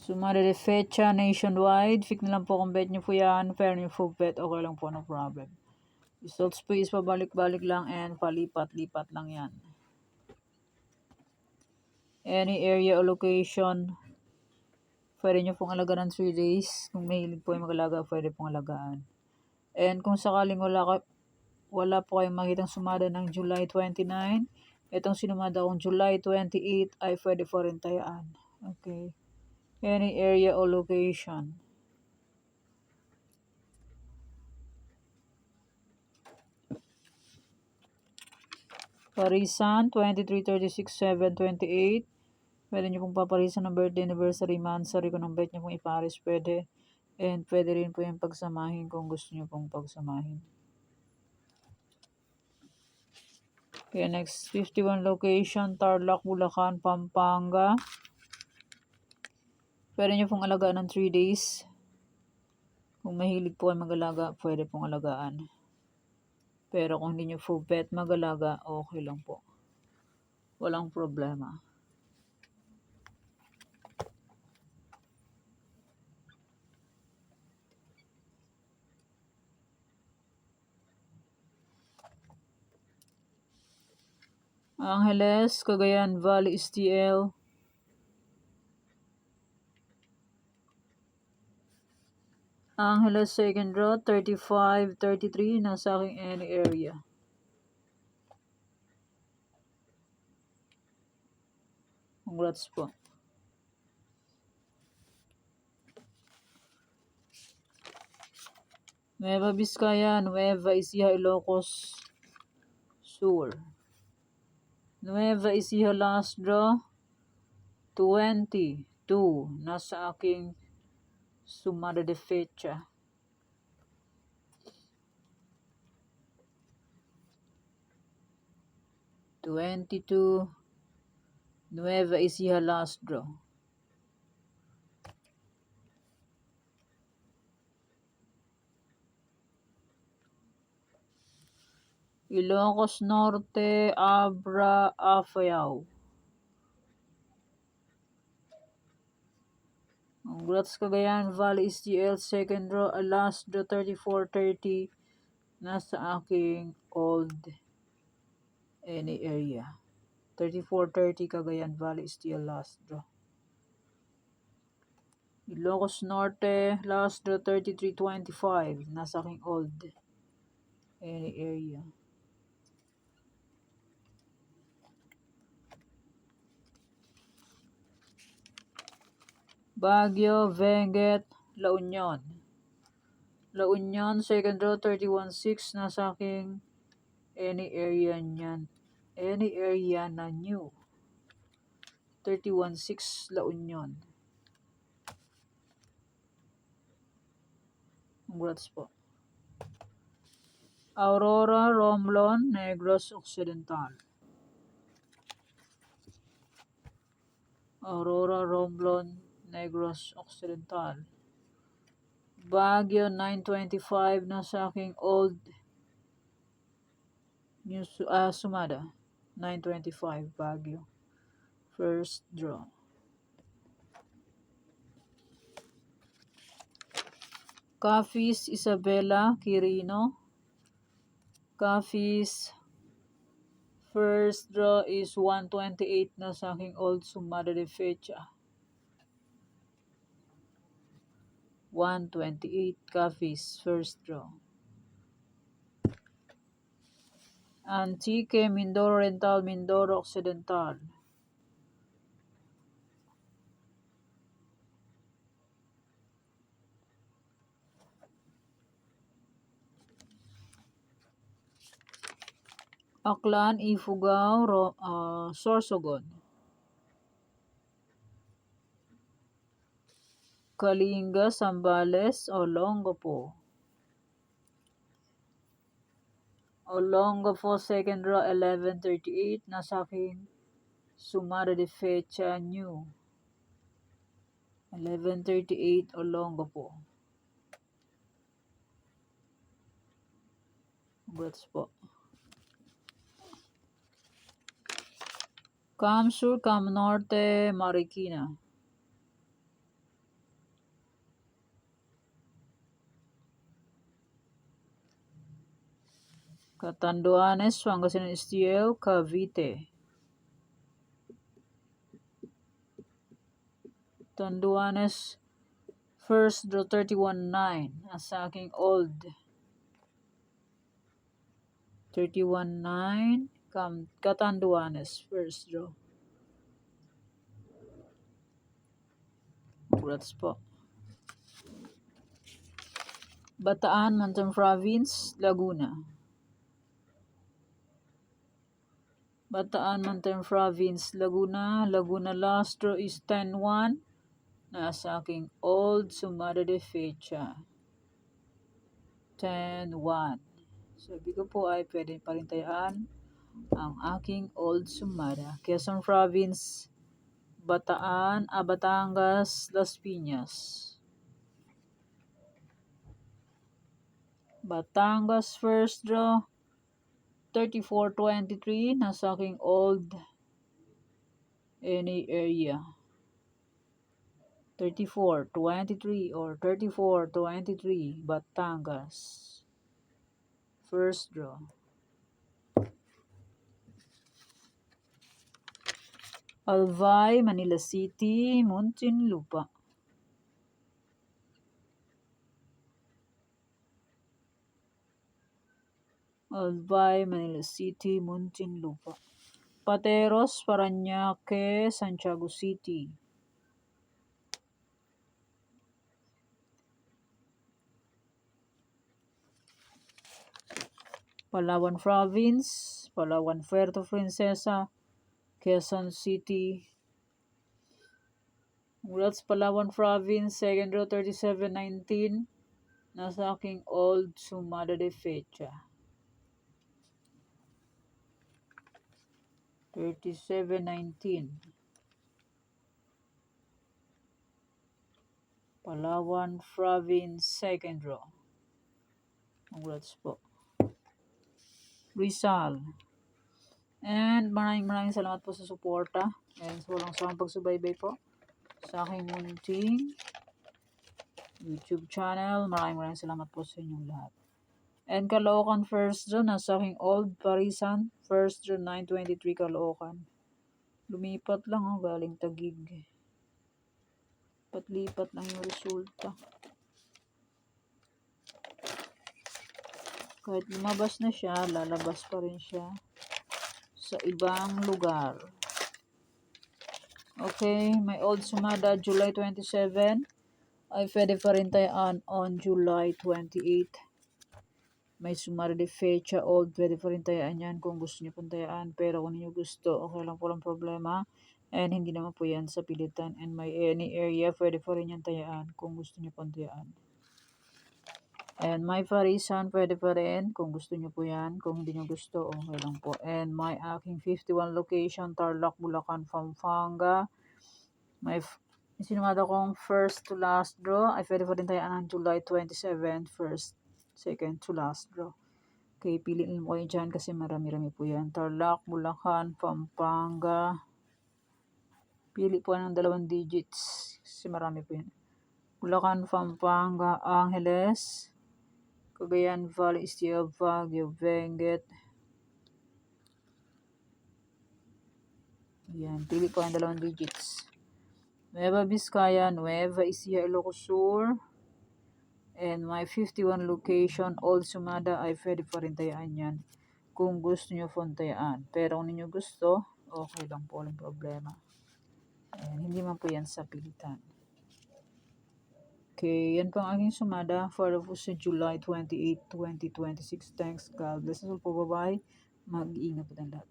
Sumada de fecha nationwide. Pick na lang po kung bet nyo po yan. Fair nyo po bet. Okay lang po, no problem. Results po is pabalik-balik lang and palipat-lipat lang yan. Any area or location, pwede nyo pong alagaan ng 3 days. Kung mahilig po yung mag-alaga, pwede pong alagaan. And kung sakaling wala po kayong makitang sumada ng July 29, itong sinumada kong July 28 ay pwede po rin tayaan. Okay. Any area or location. Parisan, 23, 36, 7, 28. Pwede nyo pong paparisan ng birthday, anniversary, monthsary. Kung ang bet nyo pong iparis, pwede. And pwede rin po yung pagsamahin kung gusto nyo pong pagsamahin. Okay, next, 51 location, Tarlac, Bulacan, Pampanga. Pwede nyo pong alagaan ng 3 days. Kung mahilig po ay mag-alaga, pwede pong alagaan. Pero kung hindi nyo po bet mag-alaga, okay lang po. Walang problema. Angeles, Cagayan Valley, STL. Angeles second draw, 35, 33, nasa aking any area. Congrats po. Nueva Vizcaya, Nueva Ecija, Ilocos Sur. Nueva Ecija last draw, 22, nasa aking sumada de fecha. Nueva Ecija last draw. Ilocos Norte, Abra, Afayao. Congrats Cagayan Valley, STL second draw, last draw 34-30, nasa aking old any area. 34-30 Cagayan Valley, STL last draw. Ilocos Norte, last draw 33-25, nasa aking old any area. Baguio, Benguet, La Union. La Union, second draw 31-6, nasa aking any area niyan. Any area na new. 31-6 La Union. Congrats po. Aurora, Romblon, Negros Occidental. Aurora, Romblon, Negros Occidental. Baguio, 925 na sa aking old new sumada. 925 Baguio. First draw. Cafis, Isabela, Quirino. Cafis, first draw is 128 na sa aking old sumada de fecha. 128 Cafis, first draw. Antique, Mindoro Oriental, Mindoro Occidental. Aklan, Ifugao, Sorsogon. Kalinga, Zambales, Olongapo. Olongapo, second draw, 11:38, nasa aking sumada de fecha new. 11:38, Olongapo. Congrats po. Cam Sur, Cam Norte, Marikina. Catanduanes, Pangasinan STL, Cavite. Catanduanes, first draw 31-9. Sa aking old. 31-9. Catanduanes, first draw. Congrats po. Bataan, Mountain Province, Laguna. Bataan, Mountain Province, Laguna. Laguna last draw is 10-1. Nasa aking old sumada de fecha. 10-1. Sabi ko po ay pwede pa rin tayaan ang aking old sumada. Quezon Province, Bataan, Batangas, Las Piñas. Batangas first draw 34-23. Nasa aking old any area. 34-23 or 34-23 Batangas. First draw. Albay, Manila City, Muntinlupa. Albay, Manila City, Muntinlupa. Pateros, Parañaque, Santiago City. Palawan Province, Palawan Puerto Princesa, Quezon City. Congrats Palawan Province, second draw 37-19. Nasa aking old sumada de fecha. 37-19. Palawan Province, second draw. Congrats po. Rizal. And maraming salamat po sa suporta. And sa walang sawang pagsubaybay po sa aking munting YouTube channel. Maraming salamat po sa inyong lahat. And Caloocan first draw, nasa aking old Parisan. First draw 9-23 Caloocan. Lumipat lang galing Tagig. Lipat lang yung resulta. Kahit lumabas na siya, lalabas pa rin siya sa ibang lugar. Okay, my old sumada July 27 ay pwede pa rin tayaan on July 28. May sumada de fecha old, pwede pa rin tayaan yan kung gusto niyo pong tayaan. Pero kung niyo gusto, okay lang po lang problema. And hindi naman po yan sa pilitan. And may any area, pwede pa rin yan tayaan kung gusto niyo pong tayaan. And my Parisan, pwede pa rin kung gusto niyo po yan. Kung hindi niyo gusto, okay lang po. And my aking 51 location, Tarlac, Bulacan, Pampanga. May sinumada kong first to last draw. Ay pwede pa rin tayaan ng July 27, first, second to last draw. Okay, piliin mo kayo dyan kasi marami-rami po yan. Tarlac, Bulacan, Pampanga. Pili po ng 2 digits kasi marami po yan. Bulacan, Pampanga, Angeles, Cagayan Valley, STL, Baguio, Benguet. Yan, pili po ng 2 digits. Nueva Vizcaya, Nueva Ecija, Ilocos Sur. And my 51 location, all sumada ay pwede pa rin tayaan yan kung gusto nyo pong tayaan. Pero kung ninyo gusto, okay lang po, walang problema. And hindi man po yan sa pilitan. Okay, yan po ang aking sumada for po sa July 28, 2026. Thanks, God bless us all po. Bye-bye. Mag-iingat po tayo lahat.